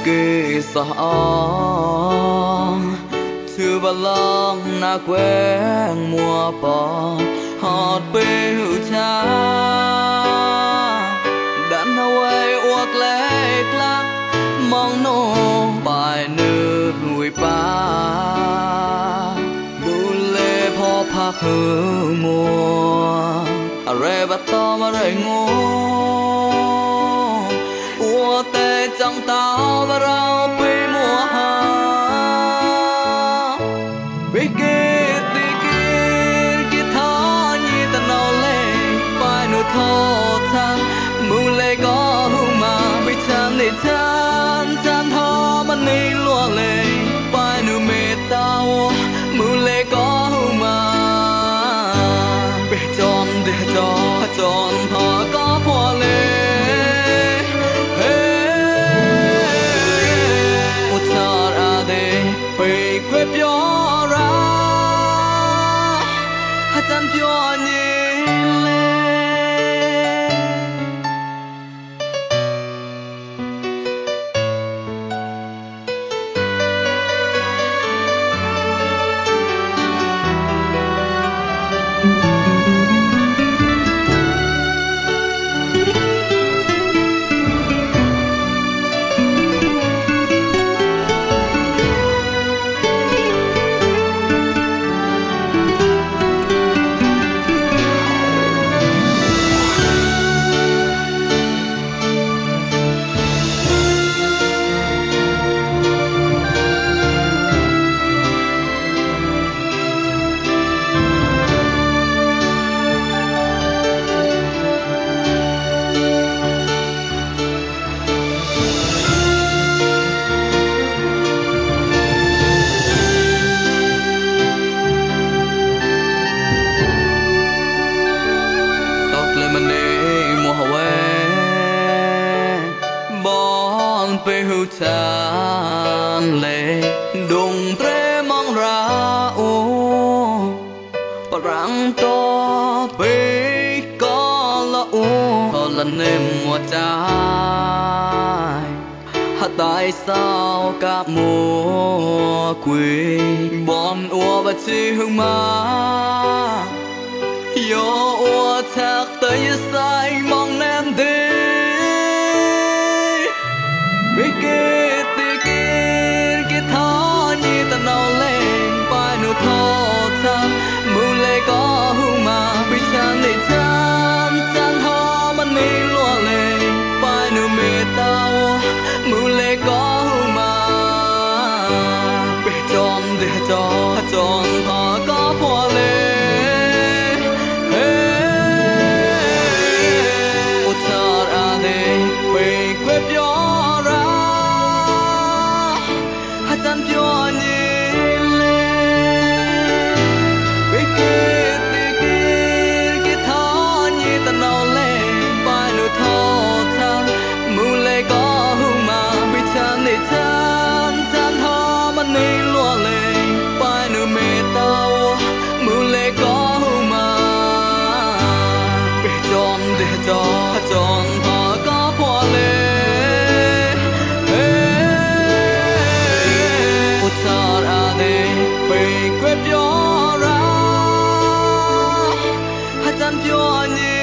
kê sa thư ba long na quen mùa bò hot bê hữu cha đàn hawai uộc lệ lắc mong nô bài nữ hùi ba bu lê phò phạc hữu mùa re bắt to mà rơi ngô ua tê trong tao và rau bê mùa hà bê kê tê kê kê thó nhì ta nâu lê bài nụ thô thang mù lê có hù mà bê chan lê chan chan thó mà nê lùa lê bài nụ mê tao mù lê có hù mà bê tròn để cho tròn thó có phò lê quê piò ra hát tan piò nhìn lên bê hữu chan lệ đùng tre mong ra ô bà răng to bê có là ô có lần em mùa trái hát tại sao cả mùa quê bọn ô bà chi hương má yo ô thác tới sai mong em đi bê kê tê kê thó nhì ta nâu lên bài nụ thô thang mù lê có hù mà bê chan lê chan chan thó mà nê lùa lê bài nụ mê tao mù lê có hù mà bê tròn để cho tròn thó có phò lê ô char à đê bê quê piò tan piò nhìn lên bê kê tê kê thó nhì ta nâu lên bài nụ thô thang mù lê có hù mà bê chan lê chan chan thó mà nê lùa lê bài nụ mê tao mù lê có hù mà bê tròn để cho tròn thó có phò lê quê piò ra hát tan piò nhìn